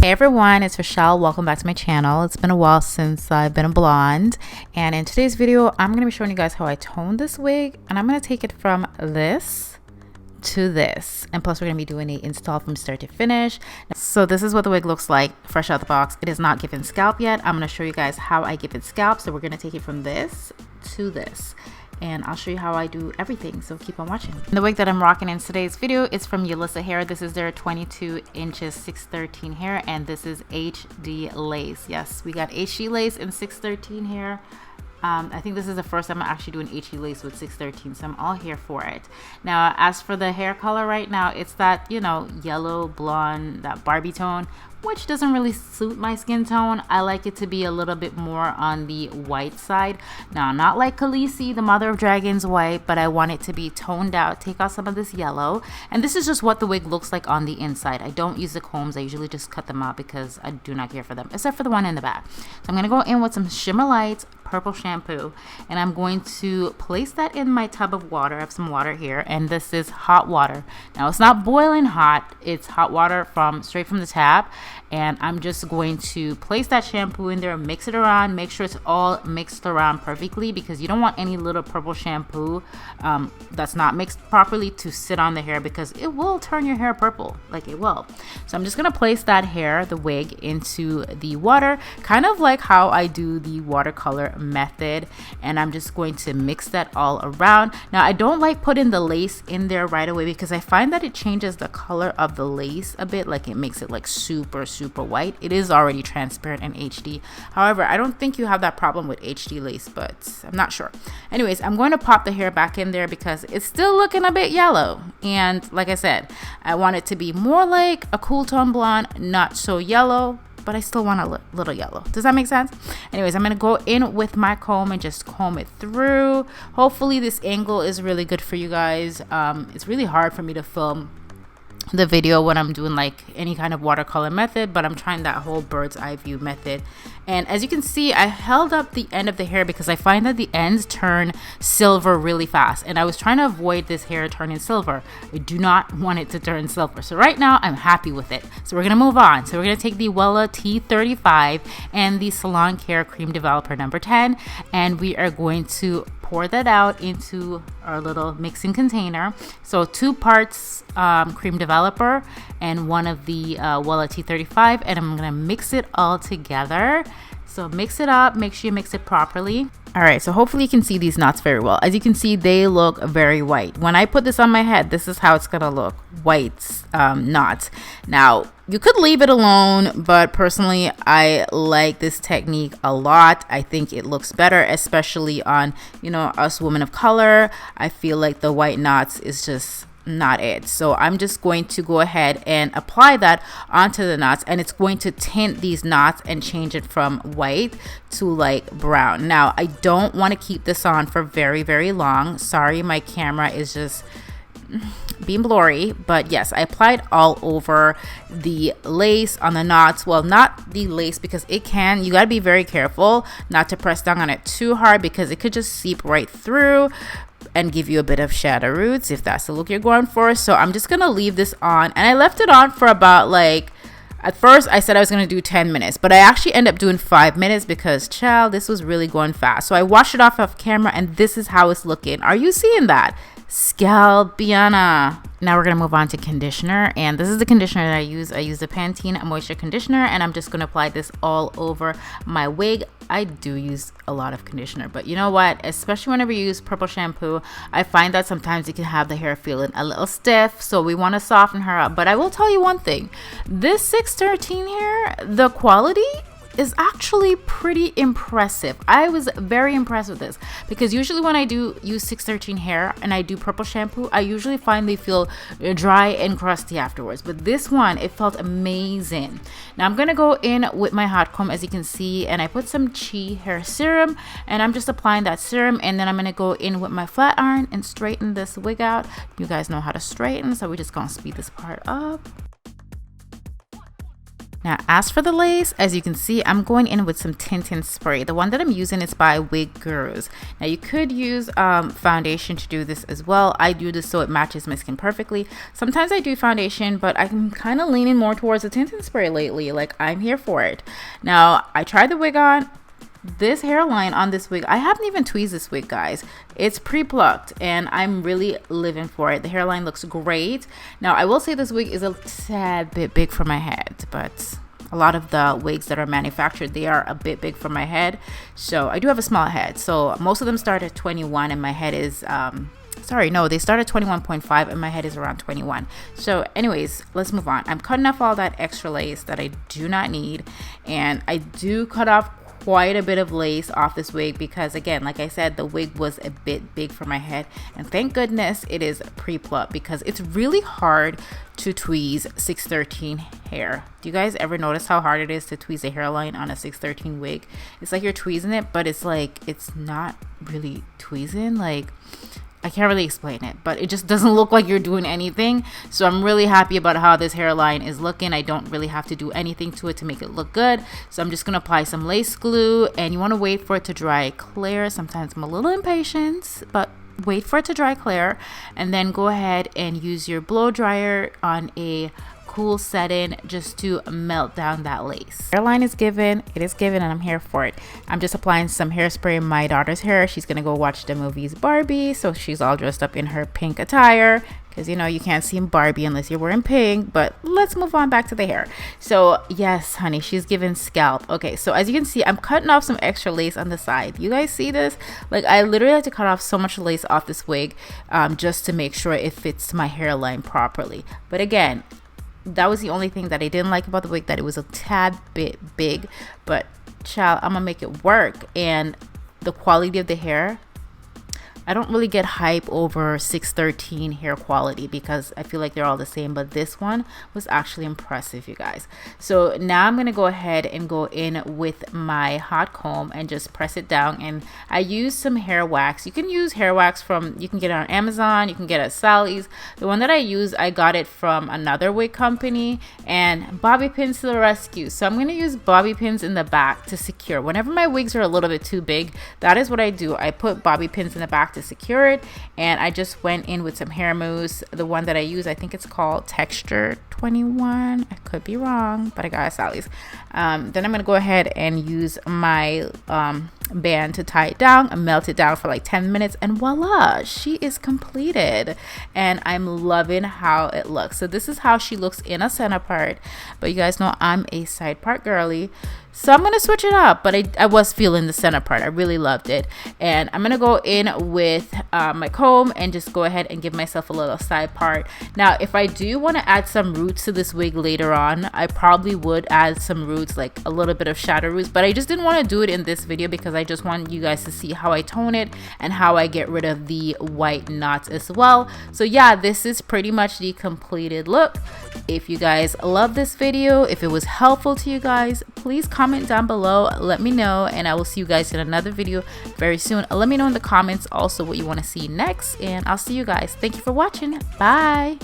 Hey everyone, it's Rochelle. Welcome back to my channel. It's been a while since I've been a blonde, and in today's video I'm going to be showing you guys how I toned this wig, and I'm going to take it from this to this, and plus we're going to be doing an install from start to finish. So this is what the wig looks like fresh out the box. It is not given scalp yet. I'm going to show you guys how I give it scalp. So we're going to take it from this to this, and I'll show you how I do everything, so keep on watching. The wig that I'm rocking in today's video is from Yolissa Hair. This is their 22 inches 613 hair, and this is HD lace. Yes, we got HD lace and 613 hair. I think this is the first time I'm actually doing HD lace with 613, so I'm all here for it. Now, as for the hair color right now, it's that, you know, yellow blonde, that Barbie tone, which doesn't really suit my skin tone. I like it to be a little bit more on the white side. Now, not like Khaleesi, the mother of dragons white, but I want it to be toned out, take out some of this yellow. And this is just what the wig looks like on the inside. I don't use the combs. I usually just cut them out because I do not care for them, except for the one in the back. So I'm going to go in with some Shimmer Lights purple shampoo, and I'm going to place that in my tub of water. I have some water here, and this is hot water. Now, it's not boiling hot. It's hot water from straight from the tap, and I'm just going to place that shampoo in there, mix it around, make sure it's all mixed around perfectly, because you don't want any little purple shampoo that's not mixed properly to sit on the hair, because it will turn your hair purple, like it will. So I'm just going to place that hair, the wig, into the water, kind of like how I do the watercolor method, and I'm just going to mix that all around. Now, I don't like putting the lace in there right away because I find that it changes the color of the lace a bit, like it makes it like super white. It is already transparent in HD. However, I don't think you have that problem with HD lace, but I'm not sure. Anyways, I'm going to pop the hair back in there because it's still looking a bit yellow, and like I said, I want it to be more like a cool tone blonde, not so yellow, but I still want a little yellow. Does that make sense? Anyways, I'm going to go in with my comb and just comb it through. Hopefully this angle is really good for you guys. It's really hard for me to film the video when I'm doing like any kind of watercolor method, but I'm trying that whole bird's eye view method. And as you can see, I held up the end of the hair because I find that the ends turn silver really fast, and I was trying to avoid this hair turning silver. I do not want it to turn silver, so right now I'm happy with it. So we're gonna move on. So we're gonna take the Wella T35 and the Salon Care Cream Developer number 10, and we are going to pour that out into our little mixing container. So 2 parts cream developer and 1 of the Wella T35, and I'm gonna mix it all together. So mix it up, make sure you mix it properly. All right, so hopefully you can see these knots very well. As you can see, they look very white. When I put this on my head, this is how it's gonna look, white knots. Now, you could leave it alone, but personally, I like this technique a lot. I think it looks better, especially on, you know, us women of color. I feel like the white knots is just not it. So I'm just going to go ahead and apply that onto the knots, and it's going to tint these knots and change it from white to like brown. Now, I don't want to keep this on for very long. Sorry, my camera is just being blurry, but yes, I applied all over the lace on the knots. Well, not the lace, because you got to be very careful not to press down on it too hard, because it could just seep right through and give you a bit of shadow roots if that's the look you're going for. So I'm just gonna leave this on, and I left it on for about, like, at first I said I was gonna do 10 minutes, but I actually ended up doing 5 minutes because, child, this was really going fast. So I washed it off camera, and this is how it's looking. Are you seeing that? Scalpiana. Now we're gonna move on to conditioner, and this is the conditioner that I use. I use the Pantene Moisture Conditioner, and I'm just gonna apply this all over my wig. I do use a lot of conditioner, but you know what? Especially whenever you use purple shampoo, I find that sometimes you can have the hair feeling a little stiff, so we want to soften her up. But I will tell you one thing: this 613 hair, the quality is actually pretty impressive. I was very impressed with this, because usually when I do use 613 hair and I do purple shampoo, I usually find they feel dry and crusty afterwards, but this one, it felt amazing. Now I'm gonna go in with my hot comb, as you can see, and I put some Chi hair serum, and I'm just applying that serum, and then I'm gonna go in with my flat iron and straighten this wig out. You guys know how to straighten, so we're just gonna speed this part up. Now, as for the lace, as you can see, I'm going in with some tinting spray. The one that I'm using is by Wig Gurus. Now, you could use foundation to do this as well. I do this so it matches my skin perfectly. Sometimes I do foundation, but I'm kind of leaning more towards the tinting spray lately. Like, I'm here for it. Now, I tried the wig on. This hairline on this wig, I haven't even tweezed this wig, guys. It's pre-plucked and I'm really living for it. The hairline looks great. Now, I will say this wig is a tad bit big for my head, but a lot of the wigs that are manufactured, they are a bit big for my head. So I do have a small head. So most of them start at 21 and my head is sorry, no, they start at 21.5 and my head is around 21. So anyways, let's move on. I'm cutting off all that extra lace that I do not need, and I do cut off quite a bit of lace off this wig because, again, like I said, the wig was a bit big for my head, and thank goodness it is pre-plucked because it's really hard to tweeze 613 hair. Do you guys ever notice how hard it is to tweeze a hairline on a 613 wig? It's like you're tweezing it, but it's like it's not really tweezing. Like, I can't really explain it, but it just doesn't look like you're doing anything. So I'm really happy about how this hairline is looking. I don't really have to do anything to it to make it look good. So I'm just going to apply some lace glue, and you want to wait for it to dry clear. Sometimes I'm a little impatient, but wait for it to dry clear, and then go ahead and use your blow dryer on a cool setting just to melt down that lace. Hairline is given, it is given, and I'm here for it. I'm just applying some hairspray in my daughter's hair. She's gonna go watch the movies Barbie, so she's all dressed up in her pink attire because, you know, you can't see Barbie unless you're wearing pink. But let's move on back to the hair. So yes, honey, she's given scalp. Okay, so as you can see, I'm cutting off some extra lace on the side. You guys see this? Like, I literally had to cut off so much lace off this wig just to make sure it fits my hairline properly. But again, that was the only thing that I didn't like about the wig, that it was a tad bit big. But child, I'm gonna make it work. And the quality of the hair, I don't really get hype over 613 hair quality because I feel like they're all the same, but this one was actually impressive, you guys. So now I'm gonna go ahead and go in with my hot comb and just press it down. And I use some hair wax. You can use hair wax you can get it on Amazon, you can get it at Sally's. The one that I use, I got it from another wig company, and bobby pins to the rescue. So I'm gonna use bobby pins in the back to secure. Whenever my wigs are a little bit too big, that is what I do. I put bobby pins in the back to secure it, and I just went in with some hair mousse. The one that I use, I think it's called Texture 21. I could be wrong, but I got it at Sally's. Then I'm gonna go ahead and use my band to tie it down and melt it down for like 10 minutes, and voila, she is completed. And I'm loving how it looks. So this is how she looks in a center part, but you guys know I'm a side part girly, so I'm gonna switch it up. But I was feeling the center part. I really loved it. And I'm gonna go in with my comb and just go ahead and give myself a little side part. Now, if I do want to add some roots to this wig later on, I probably would add some roots, like a little bit of shadow roots, but I just didn't want to do it in this video because I just want you guys to see how I tone it and how I get rid of the white knots as well. So yeah, this is pretty much the completed look. If you guys love this video, if it was helpful to you guys, please comment down below, let me know, and I will see you guys in another video very soon. Let me know in the comments also what you want to see next, and I'll see you guys. Thank you for watching. Bye.